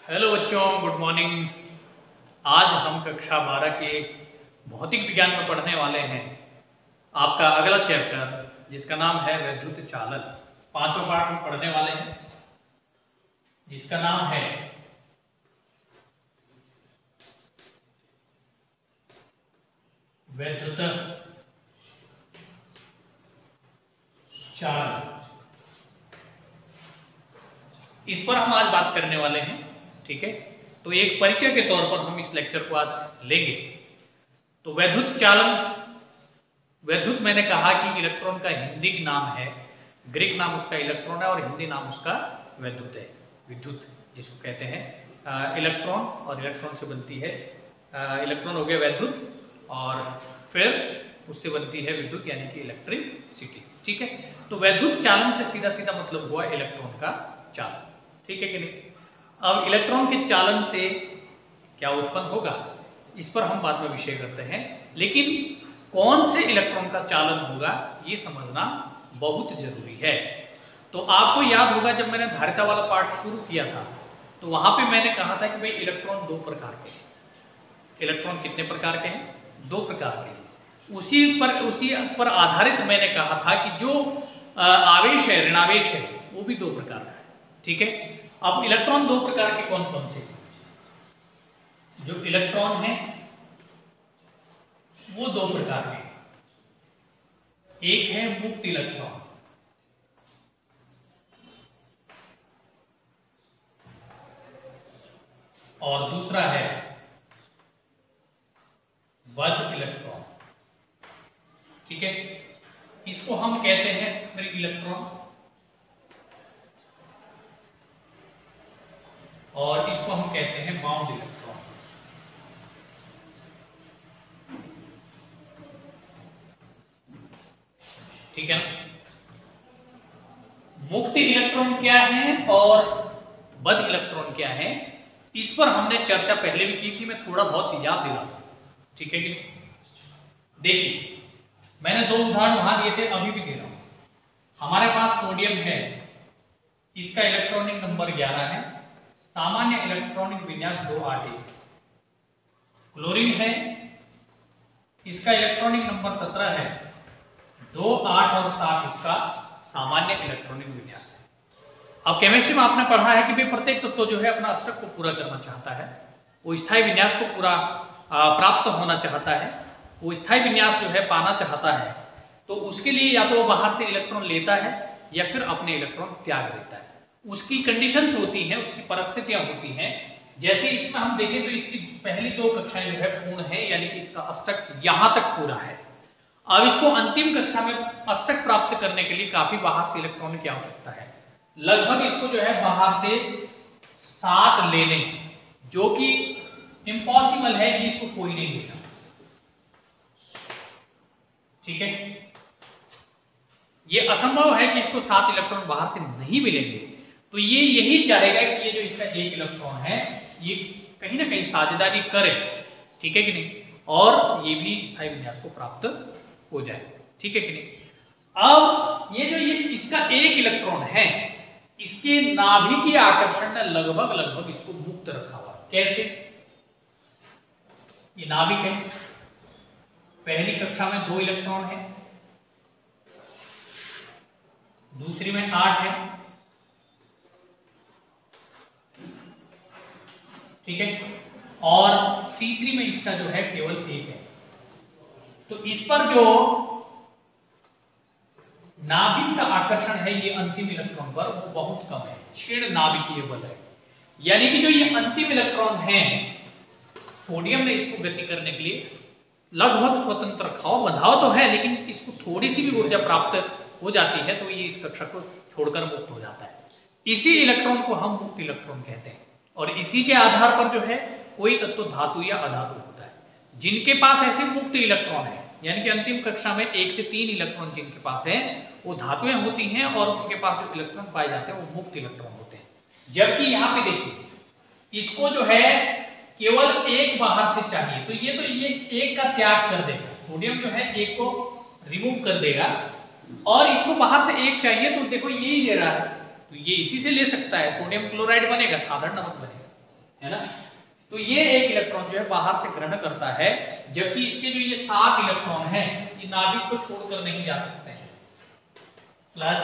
Hello बच्चों, good morning. आज हम कक्षा 12 के भौतिक विज्ञान में पढ़ने वाले हैं आपका अगला चैप्टर, जिसका नाम है वैद्युत चालन। पांचों पाठ हम पढ़ने वाले हैं, जिसका नाम है वैद्युत चालन। इस पर हम आज बात करने वाले हैं, ठीक है। तो एक परिचय के तौर पर हम इस लेक्चर को आज लेंगे। तो वैद्युत चालन, वैद्युत मैंने कहा कि इलेक्ट्रॉन का हिंदी नाम है, ग्रीक नाम उसका इलेक्ट्रॉन है और हिंदी नाम उसका वैद्युत है। विद्युत जिसको कहते हैं, इलेक्ट्रॉन और इलेक्ट्रॉन से बनती है, इलेक्ट्रॉन हो गया वैद्युत और फिर उससे बनती है विद्युत यानी कि इलेक्ट्रिसिटी, ठीक है। तो वैद्युत चालन से सीधा सीधा मतलब हुआ इलेक्ट्रॉन का चालन, ठीक है कि नहीं। अब इलेक्ट्रॉन के चालन से क्या उत्पन्न होगा, इस पर हम बाद में विषय करते हैं, लेकिन कौन से इलेक्ट्रॉन का चालन होगा ये समझना बहुत जरूरी है। तो आपको याद होगा जब मैंने धारिता वाला पार्ट शुरू किया था तो वहां पे मैंने कहा था कि भाई इलेक्ट्रॉन दो प्रकार के हैं। इलेक्ट्रॉन कितने प्रकार के हैं? दो प्रकार के हैं। उसी पर आधारित मैंने कहा था कि जो आवेश है, ऋणावेश है, वो भी दो प्रकार का है, ठीक है। अब इलेक्ट्रॉन दो प्रकार के कौन कौन से? जो इलेक्ट्रॉन है वो दो प्रकार के, एक है मुक्त इलेक्ट्रॉन और दूसरा है बद्ध इलेक्ट्रॉन, ठीक है। इसको हम कहते हैं फ्री इलेक्ट्रॉन और इसको हम कहते हैं बाउंड इलेक्ट्रॉन, ठीक है ना। मुक्त इलेक्ट्रॉन क्या है और बद्ध इलेक्ट्रॉन क्या है, इस पर हमने चर्चा पहले भी की थी। मैं थोड़ा बहुत याद दिला दूं, ठीक है कि देखिए, मैंने दो उदाहरण वहां दिए थे, अभी भी दे रहा हूं। हमारे पास सोडियम है, इसका इलेक्ट्रॉनिक नंबर 11 है, सामान्य इलेक्ट्रॉनिक विन्यास 281। क्लोरीन है, इसका इलेक्ट्रॉनिक नंबर 17 है, 2, 8 और 7 इसका सामान्य इलेक्ट्रॉनिक विन्यास है। अब केमिस्ट्री में आपने पढ़ा है कि भाई प्रत्येक तत्व जो है अपना अष्टक को पूरा करना चाहता है, वो स्थायी विन्यास को पूरा प्राप्त होना चाहता है, वो स्थायी विन्यास जो है पाना चाहता है। तो उसके लिए या तो वो बाहर से इलेक्ट्रॉन लेता है या फिर अपने इलेक्ट्रॉन त्याग देता है। उसकी कंडीशंस होती हैं, उसकी परिस्थितियां होती हैं। जैसे इसमें हम देखें तो इसकी पहली दो कक्षाएं जो है पूर्ण है, यानी कि इसका अष्टक यहां तक पूरा है। अब इसको अंतिम कक्षा में अष्टक प्राप्त करने के लिए काफी बाहर से इलेक्ट्रॉन की आवश्यकता है। लगभग इसको जो है बाहर से 7 ले लें, जो कि इम्पॉसिबल है कि इसको कोई नहीं लेगा, ठीक है। ये असंभव है कि इसको 7 इलेक्ट्रॉन बाहर से नहीं मिलेंगे। तो ये यही चाहेगा कि ये जो इसका एक इलेक्ट्रॉन है ये कहीं ना कहीं साझेदारी करे, ठीक है कि नहीं, और ये भी स्थायी विन्यास को प्राप्त हो जाए, ठीक है कि नहीं। अब ये जो ये इसका एक इलेक्ट्रॉन है, इसके नाभिकीय आकर्षण ने लगभग इसको मुक्त रखा हुआ। कैसे? ये नाभिक है, पहली कक्षा में 2 इलेक्ट्रॉन है, दूसरी में 8 है, ठीक है, और तीसरी में इसका जो है केवल 1 है। तो इस पर जो नाभिक का आकर्षण है ये अंतिम इलेक्ट्रॉन पर वो बहुत कम है, क्षीण नाभिकीय बल है। यानी कि जो ये अंतिम इलेक्ट्रॉन है, सोडियम ने इसको गति करने के लिए लगभग स्वतंत्र रखा हो, बंधाव तो है, लेकिन इसको थोड़ी सी भी ऊर्जा प्राप्त हो जाती है तो ये इस कक्षा को छोड़कर मुक्त हो जाता है। इसी इलेक्ट्रॉन को हम मुक्त इलेक्ट्रॉन कहते हैं। और इसी के आधार पर जो है कोई तत्व धातु या अधातु होता है। जिनके पास ऐसे मुक्त इलेक्ट्रॉन है, यानी कि अंतिम कक्षा में 1 से 3 इलेक्ट्रॉन जिनके पास है वो धातुएं होती हैं, और उनके पास जो इलेक्ट्रॉन पाए जाते हैं वो मुक्त इलेक्ट्रॉन होते हैं। जबकि यहाँ पे देखिए, इसको जो है केवल 1 बाहर से चाहिए, तो ये 1 का त्याग कर देगा। सोडियम जो है 1 को रिमूव कर देगा और इसको बाहर से 1 चाहिए, तो देखो यही दे रहा है, तो ये इसी से ले सकता है। सोडियम क्लोराइड बनेगा, साधारण नमक बनेगा, है ना। तो ये एक इलेक्ट्रॉन जो है बाहर से ग्रहण करता है, जबकि इसके जो ये 7 इलेक्ट्रॉन हैं ये नाभिक को छोड़कर नहीं जा सकते हैं। प्लस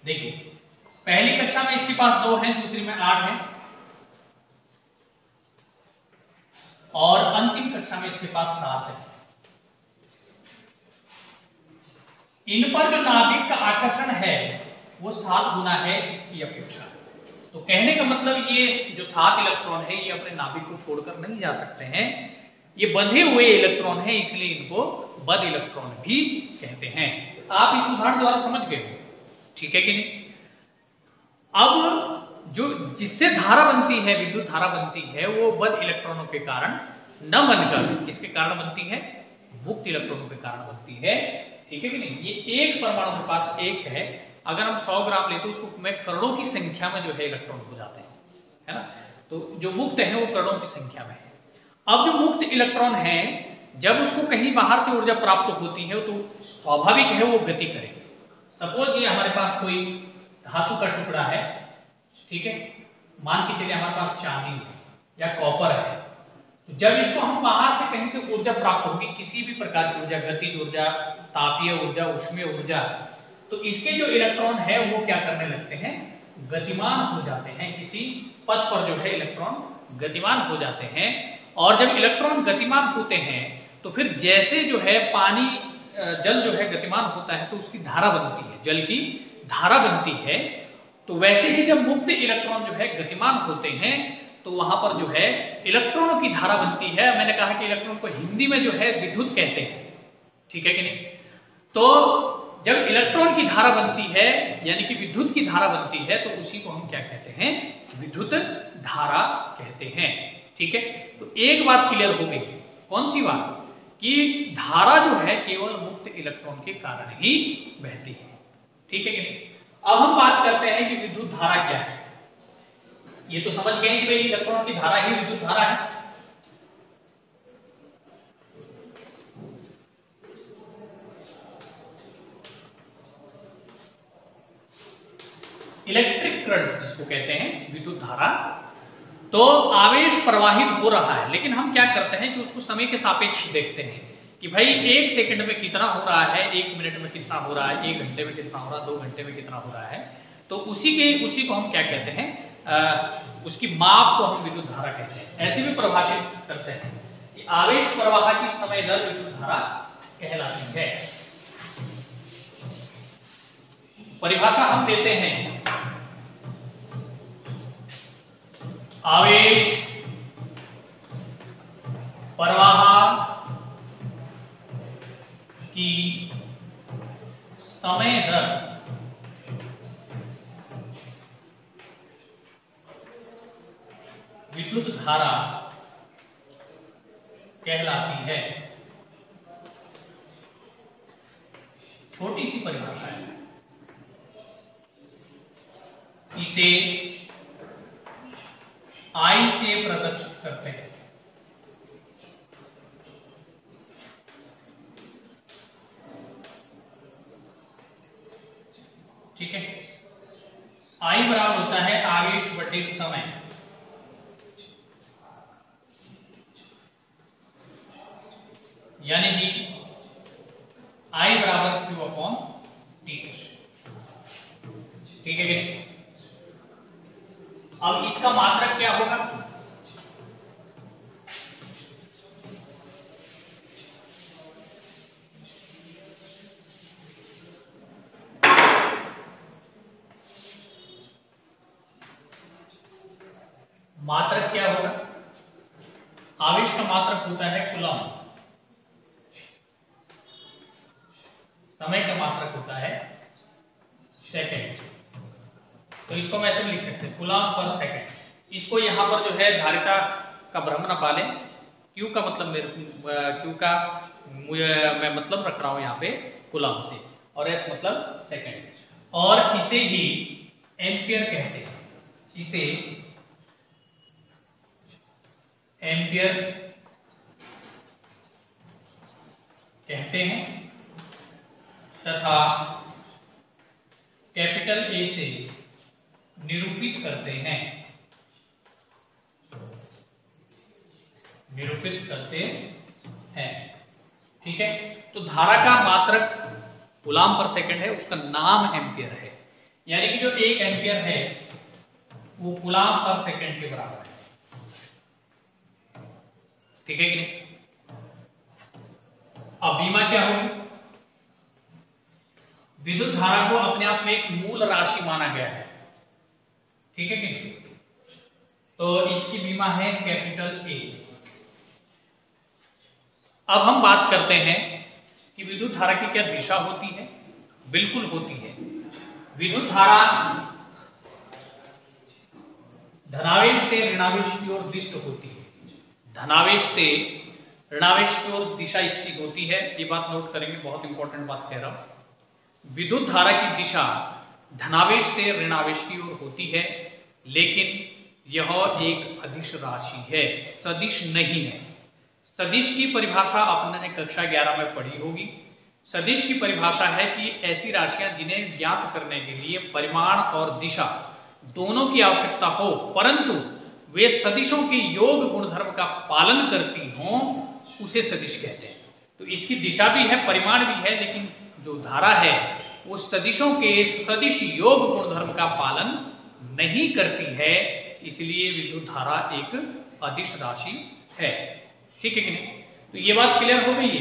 देखिए पहली कक्षा में इसके पास 2 हैं, दूसरी में 8 हैं, और अंतिम कक्षा में इसके पास 7 है। इन पर जो नाभिक का आकर्षण है वो 7 गुना है इसकी अपेक्षा। तो कहने का मतलब ये जो 7 इलेक्ट्रॉन है ये अपने नाभिक को छोड़कर नहीं जा सकते हैं, ये बंधे हुए इलेक्ट्रॉन हैं, इसलिए इनको बद्ध इलेक्ट्रॉन भी कहते हैं। आप इस उदाहरण द्वारा समझ गए, ठीक है कि नहीं। अब जो जिससे धारा बनती है, विद्युत धारा बनती है, वो बद्ध इलेक्ट्रॉनों के कारण न बनकर किसके कारण बनती है, मुक्त इलेक्ट्रॉनों के कारण बनती है, ठीक है कि नहीं। ये एक परमाणु के पास एक है, अगर हम 100 ग्राम लेते हैं उसको में करोड़ों की संख्या में जो है इलेक्ट्रॉन हो जाते हैं, है ना। तो जो मुक्त है वो करोड़ों की संख्या में है। अब जो मुक्त इलेक्ट्रॉन है जब उसको कहीं बाहर से ऊर्जा प्राप्त होती है तो स्वाभाविक है वो गति करेगी। सपोज ये हमारे पास कोई धातु का टुकड़ा है, ठीक है, मान के चलिए हमारे पास चांदी है या कॉपर है, तो जब इसको हम बाहर से कहीं से ऊर्जा प्राप्त होगी, किसी भी प्रकार की ऊर्जा, गतिज ऊर्जा, तापीय ऊर्जा, ऊष्मीय ऊर्जा, तो इसके जो इलेक्ट्रॉन है वो क्या करने लगते हैं, गतिमान हो जाते हैं। किसी पथ पर जो है इलेक्ट्रॉन गतिमान हो जाते हैं, और जब इलेक्ट्रॉन गतिमान होते हैं तो फिर जैसे जो है पानी जल जो है गतिमान होता है तो उसकी धारा बनती है, जल की धारा बनती है। तो वैसे ही जब मुक्त इलेक्ट्रॉन जो है गतिमान होते हैं तो वहां पर जो है इलेक्ट्रॉनों की धारा बनती है। मैंने कहा कि इलेक्ट्रॉन को हिंदी में जो है विद्युत कहते हैं, ठीक है कि नहीं। तो जब इलेक्ट्रॉन की धारा बनती है यानी कि विद्युत की धारा बनती है तो उसी को हम क्या कहते हैं, विद्युत धारा कहते हैं, ठीक है। तो एक बात क्लियर हो गई, कौन सी बात, कि धारा जो है केवल मुक्त इलेक्ट्रॉन के कारण ही बहती है, ठीक है कि नहीं। अब हम बात करते हैं कि विद्युत धारा क्या है। ये तो समझ गए कि भाई इलेक्ट्रॉन की धारा ही विद्युत धारा है। इलेक्ट्रिक करंट जिसको कहते हैं विद्युत धारा, तो आवेश प्रवाहित हो रहा है, लेकिन हम क्या करते हैं कि उसको समय के सापेक्ष देखते हैं कि भाई 1 सेकंड में कितना हो रहा है, 1 मिनट में कितना हो रहा है, 1 घंटे में कितना हो रहा है, 2 घंटे में कितना हो रहा है। तो उसी को हम क्या कहते हैं, उसकी माप को हम विद्युत धारा कहते हैं। ऐसे भी परिभाषित करते हैं कि आवेश प्रवाह की समय दर विद्युत धारा कहलाती है। परिभाषा हम देते हैं, आवेश प्रवाह की समय दर विद्युत धारा कहलाती है। छोटी सी परिभाषा है, इसे I से प्रदर्शित करते हैं। ठीक है, I बराबर होता है आवेश बटे समय, यानी कि I बराबर Q/T। ठीक है कि अब इसका मात्रक क्या होगा, मात्रक क्या होगा, आवेश का मात्रक होता है कूलम, समय का मात्रक होता है सेकंड। तो इसको हम ऐसे लिख सकते हैं, कूलम पर सेकंड। इसको यहां पर जो है धारिता का भ्रम न पालें, क्यू का मतलब मैं मतलब रख रहा हूं यहां पे कूलम से, और एस मतलब सेकंड, और इसे ही एम्पियर कहते हैं, इसे एम्पियर कहते हैं, तथा कैपिटल ए से निरूपित करते हैं, निरूपित करते हैं। ठीक है, तो धारा का मात्रक कूलाम पर सेकंड है, उसका नाम एम्पियर है, यानी कि जो 1 एम्पियर है वो कूलाम पर सेकंड के बराबर है। ठीक है कि नहीं? अब बीमा क्या होगी? विद्युत धारा को अपने आप में एक मूल राशि माना गया है। ठीक है कि नहीं? तो इसकी बीमा है कैपिटल ए। अब हम बात करते हैं कि विद्युत धारा की क्या दिशा होती है। बिल्कुल होती है। विद्युत धारा धनावेश से ऋणावेश की ओर दिष्ट होती है, धनावेश से ऋणावेश की ओर दिशा इसकी होती है। ये बात नोट करेंगे, बहुत इंपॉर्टेंट बात कह रहा हूं। विद्युत धारा की दिशा धनावेश से ऋणावेश की ओर होती है, लेकिन यह एक अदिश राशि है, सदिश नहीं है। सदिश की परिभाषा आपने कक्षा 11 में पढ़ी होगी। सदिश की परिभाषा है कि ऐसी राशियां जिन्हें ज्ञात करने के लिए परिमाण और दिशा दोनों की आवश्यकता हो, परंतु वे सदिशों के योग गुणधर्म का पालन करती हों, उसे सदिश कहते हैं। तो इसकी दिशा भी है, परिमाण भी है, लेकिन जो धारा है वो सदिशों के सदिश योग गुणधर्म का पालन नहीं करती है, इसलिए विद्युत धारा एक अदिश राशि है। ठीक है कि नहीं? तो ये बात क्लियर हो गई है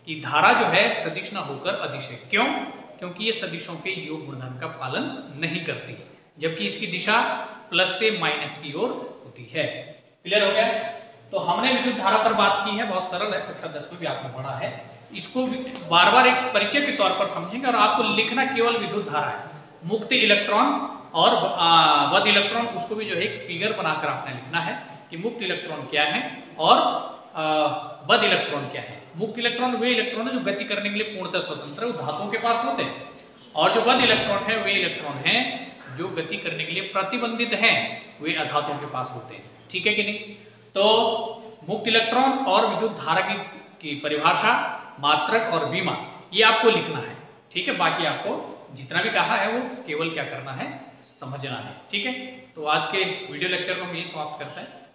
कि धारा जो है सदिश ना होकर अदिश है। क्यों? क्योंकि ये सदिशों के योग गुणधर्म का पालन नहीं करती, जबकि इसकी दिशा प्लस से माइनस की ओर होती है। क्लियर हो गया? तो हमने विद्युत धारा पर बात की है, बहुत सरल है, कक्षा 10 में भी आपने पढ़ा है। इसको बार बार एक परिचय के तौर पर समझेंगे और आपको लिखना केवल विद्युत धारा है। मुक्त इलेक्ट्रॉन और बद्ध इलेक्ट्रॉन, उसको भी जो है एक फिगर बनाकर आपने लिखना है कि मुक्त इलेक्ट्रॉन क्या है और बद्ध इलेक्ट्रॉन क्या है। मुक्त इलेक्ट्रॉन वे इलेक्ट्रॉन है जो गति करने के लिए पूर्णतः स्वतंत्र है, वो धातुओं के पास होते हैं, और जो बद्ध इलेक्ट्रॉन है वे इलेक्ट्रॉन हैं जो गति करने के लिए प्रतिबंधित हैं, वे अधातुओं के पास होते हैं। ठीक है कि नहीं? तो मुक्त इलेक्ट्रॉन और विद्युत धारा की परिभाषा, मात्रक और बीमा, ये आपको लिखना है। ठीक है, बाकी आपको जितना भी कहा है वो केवल क्या करना है, समझना है। ठीक है, तो आज के वीडियो लेक्चर को हम यही समाप्त करते हैं।